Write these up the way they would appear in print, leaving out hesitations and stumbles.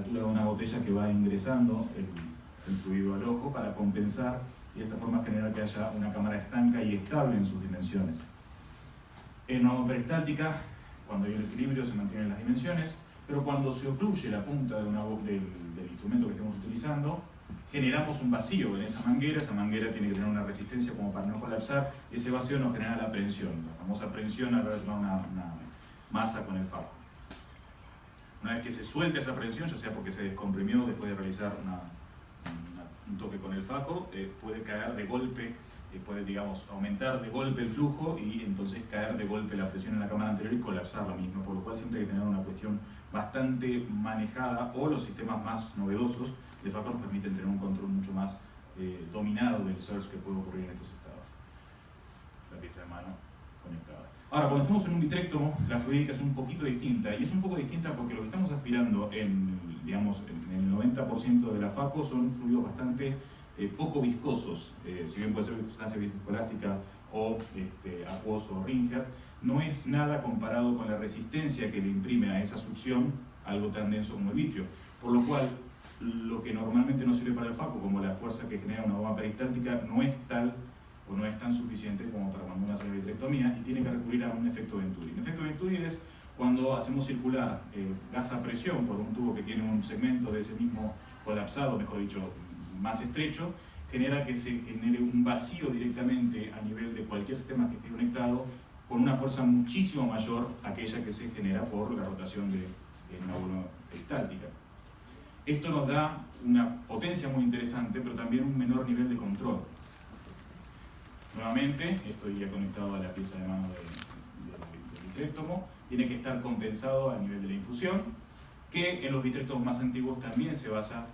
altura de una botella que va ingresando el fluido al ojo para compensar y de esta forma generar que haya una cámara estanca y estable en sus dimensiones. En una bomba peristáltica, cuando hay un equilibrio se mantienen las dimensiones, pero cuando se ocluye la punta del instrumento que estemos utilizando, generamos un vacío en esa manguera tiene que tener una resistencia como para no colapsar, y ese vacío nos genera la prensión, la famosa prensión al relacionar una masa con el faco. Una vez que se suelta esa prensión, ya sea porque se descomprimió después de realizar un toque con el faco, puede caer de golpe, puede, digamos, aumentar de golpe el flujo y entonces caer de golpe la presión en la cámara anterior y colapsar la misma, por lo cual siempre hay que tener una cuestión bastante manejada, o los sistemas más novedosos de faco nos permiten tener un control mucho más dominado del surge que puede ocurrir en estos estados. La pieza de mano conectada. Ahora, cuando estamos en un vitrectomo, la fluídica es un poquito distinta, y es un poco distinta porque lo que estamos aspirando digamos, en el 90% de la faco son fluidos bastante poco viscosos, si bien puede ser sustancia viscoelástica o acuoso o Ringer, no es nada comparado con la resistencia que le imprime a esa succión algo tan denso como el vitrio, por lo cual lo que normalmente no sirve para el faco, como la fuerza que genera una bomba peristáltica, no es tal o no es tan suficiente como para mandar una vitrectomía y tiene que recurrir a un efecto Venturi. Un efecto Venturi es cuando hacemos circular gas a presión por un tubo que tiene un segmento de ese mismo colapsado, mejor dicho, más estrecho, genera que se genere un vacío directamente a nivel de cualquier sistema que esté conectado con una fuerza muchísimo mayor a aquella que se genera por la rotación de una bomba peristáltica. Esto nos da una potencia muy interesante, pero también un menor nivel de control. Nuevamente, estoy ya conectado a la pieza de mano del vitrectomo, tiene que estar compensado a nivel de la infusión, que en los vitrectomos más antiguos también se basa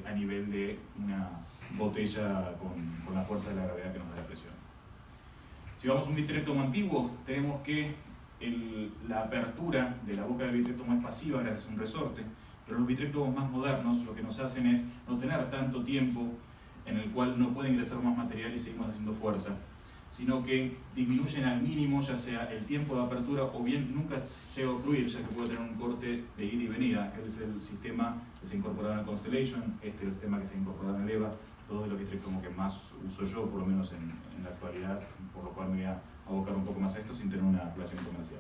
a nivel de una botella con la fuerza de la gravedad que nos da la presión. Si vamos a un vitrectomo antiguo, tenemos que la apertura de la boca del vitrectomo es pasiva gracias a un resorte, pero los vitrectomos más modernos lo que nos hacen es no tener tanto tiempo en el cual no puede ingresar más material y seguimos haciendo fuerza, sino que disminuyen al mínimo ya sea el tiempo de apertura o bien nunca llega a ocluir, ya que puede tener un corte de ida y venida. Es el sistema que se incorporó en el Constellation, es el sistema que se incorporó en el EVA, todos de los vitrectomos que más uso yo, por lo menos en la actualidad, por lo cual me voy a abocar un poco más a esto sin tener una relación comercial.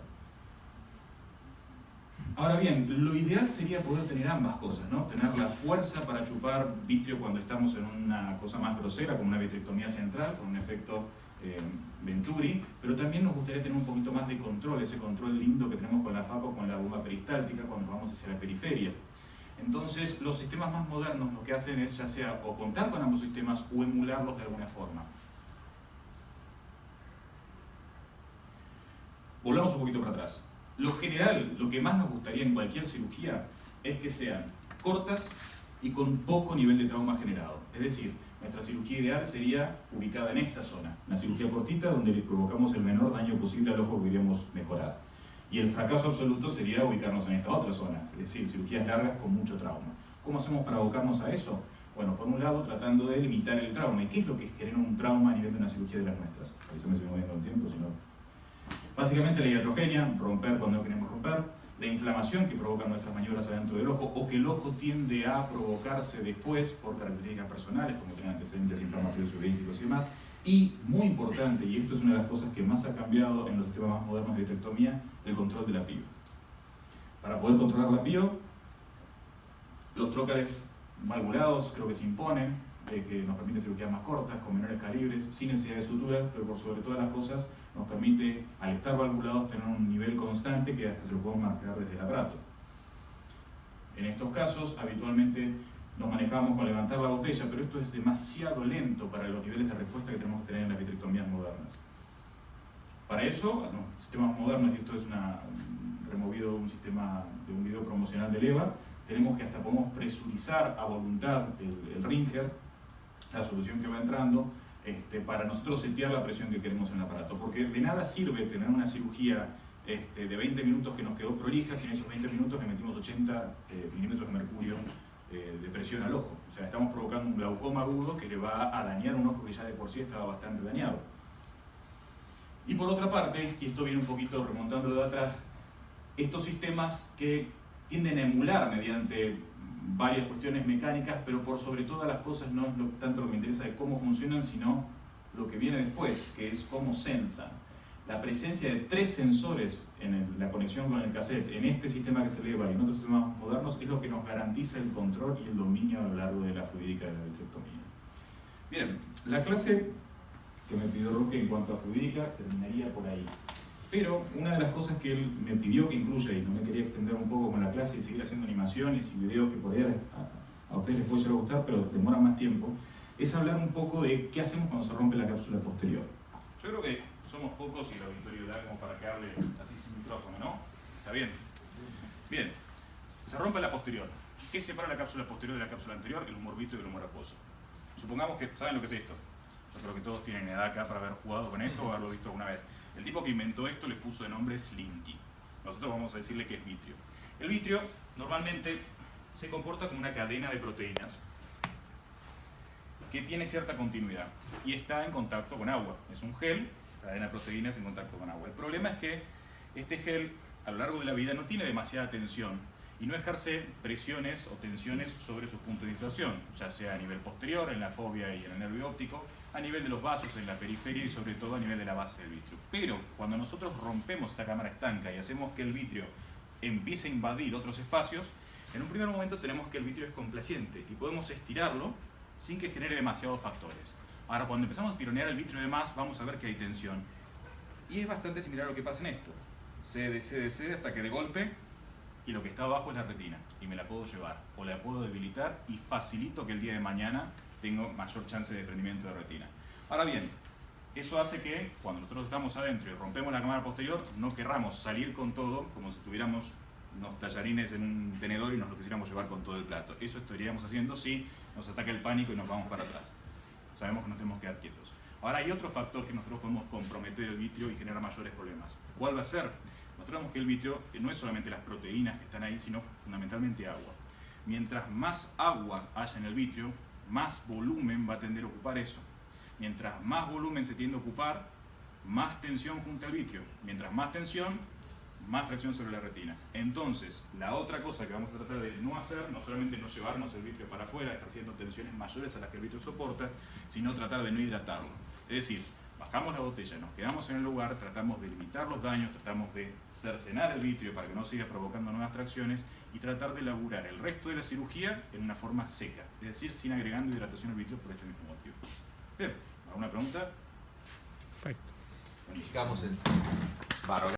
Ahora bien, lo ideal sería poder tener ambas cosas, ¿no? Tener la fuerza para chupar vitrio cuando estamos en una cosa más grosera, como una vitrectomía central, con un efecto Venturi, pero también nos gustaría tener un poquito más de control, ese control lindo que tenemos con la faco, con la bomba peristáltica, cuando vamos hacia la periferia. Entonces, los sistemas más modernos lo que hacen es ya sea o contar con ambos sistemas o emularlos de alguna forma. Volvamos un poquito para atrás. Lo general, lo que más nos gustaría en cualquier cirugía es que sean cortas y con poco nivel de trauma generado. Es decir, nuestra cirugía ideal sería ubicada en esta zona. Una cirugía cortita donde le provocamos el menor daño posible al ojo que queríamos mejorar. Y el fracaso absoluto sería ubicarnos en esta otra zona, es decir, cirugías largas con mucho trauma. ¿Cómo hacemos para abocarnos a eso? Bueno, por un lado, tratando de limitar el trauma. ¿Y qué es lo que genera un trauma a nivel de una cirugía de las nuestras? Avísame si me voy con tiempo, si no. Básicamente la iatrogenia, romper cuando no queremos romper, la inflamación que provocan nuestras maniobras adentro del ojo, o que el ojo tiende a provocarse después por características personales, como tener antecedentes inflamatorios ureísticos y demás. Y, muy importante, y esto es una de las cosas que más ha cambiado en los sistemas más modernos de vitrectomía, el control de la PIO. Para poder controlar la PIO, los trócares valvulados creo que se imponen, que nos permiten cirugías más cortas, con menores calibres, sin necesidad de suturas, pero por sobre todas las cosas nos permite, al estar valvulados, tener un nivel constante que hasta se lo podemos marcar desde el aparato. En estos casos, habitualmente nos manejamos con levantar la botella, pero esto es demasiado lento para los niveles de respuesta que tenemos que tener en las vitrectomías modernas. Para eso, sistemas modernos, y esto es removido un sistema de un video promocional del EVA, tenemos que hasta podemos presurizar a voluntad el Ringer, la solución que va entrando, para nosotros setear la presión que queremos en el aparato, porque de nada sirve tener una cirugía de 20 minutos que nos quedó prolija si en esos 20 minutos le metimos 80 milímetros de mercurio de presión al ojo. O sea, estamos provocando un glaucoma agudo que le va a dañar un ojo que ya de por sí estaba bastante dañado. Y por otra parte, y esto viene un poquito remontándolo de atrás, estos sistemas que tienden a emular mediante varias cuestiones mecánicas, pero por sobre todas las cosas no es tanto lo que me interesa de cómo funcionan, sino lo que viene después, que es cómo sensan. La presencia de 3 sensores en la conexión con el cassette, en este sistema que se eleva y en otros sistemas modernos, es lo que nos garantiza el control y el dominio a lo largo de la fluídica de la vitrectomía. Bien, la clase que me pidió Roque en cuanto a fluídica terminaría por ahí. Pero una de las cosas que él me pidió que incluya, y no me quería extender un poco con la clase y seguir haciendo animaciones y videos que por ahí a ustedes les puede llegar a gustar, pero demoran más tiempo, es hablar un poco de qué hacemos cuando se rompe la cápsula posterior. Yo creo que somos pocos y el auditorio da como para que hable así sin micrófono, ¿no? ¿Está bien? Bien, se rompe la posterior. ¿Qué separa la cápsula posterior de la cápsula anterior? El humor vítreo y el humor acuoso. Supongamos que, ¿saben lo que es esto? Yo creo que todos tienen edad acá para haber jugado con esto o haberlo visto alguna vez. El tipo que inventó esto le puso de nombre Slinky. Nosotros vamos a decirle que es vitrio. El vitrio normalmente se comporta como una cadena de proteínas que tiene cierta continuidad y está en contacto con agua. Es un gel, cadena de proteínas en contacto con agua. El problema es que este gel a lo largo de la vida no tiene demasiada tensión y no ejerce presiones o tensiones sobre sus puntos de inflación, ya sea a nivel posterior, en la fobia y en el nervio óptico, a nivel de los vasos, en la periferia y sobre todo a nivel de la base del vitrio. Pero cuando nosotros rompemos esta cámara estanca y hacemos que el vitrio empiece a invadir otros espacios, en un primer momento tenemos que el vitrio es complaciente y podemos estirarlo sin que genere demasiados factores. Ahora, cuando empezamos a tironear el vitrio de más, vamos a ver que hay tensión. Y es bastante similar a lo que pasa en esto. Cede hasta que de golpe, y lo que está abajo es la retina, y me la puedo llevar, o la puedo debilitar, y facilito que el día de mañana tengo mayor chance de desprendimiento de retina. Ahora bien, eso hace que, cuando nosotros estamos adentro y rompemos la cámara posterior, no querramos salir con todo, como si tuviéramos unos tallarines en un tenedor y nos lo quisiéramos llevar con todo el plato. Eso estaríamos haciendo si nos ataca el pánico y nos vamos para atrás. Sabemos que nos tenemos que quedar quietos. Ahora hay otro factor que nosotros podemos comprometer el vitrio y generar mayores problemas. ¿Cuál va a ser? Nosotros vemos que el vitrio no es solamente las proteínas que están ahí, sino fundamentalmente agua. Mientras más agua haya en el vitrio, más volumen va a tender a ocupar eso. Mientras más volumen se tiende a ocupar, más tensión junto al vitrio. Mientras más tensión, más fricción sobre la retina. Entonces, la otra cosa que vamos a tratar de no hacer, no solamente no llevarnos el vitrio para afuera, ejerciendo tensiones mayores a las que el vitrio soporta, sino tratar de no hidratarlo. Es decir, bajamos la botella, nos quedamos en el lugar, tratamos de limitar los daños, tratamos de cercenar el vitrio para que no siga provocando nuevas tracciones y tratar de laburar el resto de la cirugía en una forma seca, es decir, sin agregando hidratación al vitrio por este mismo motivo. Bien, ¿alguna pregunta? Perfecto. Fijamos en barro.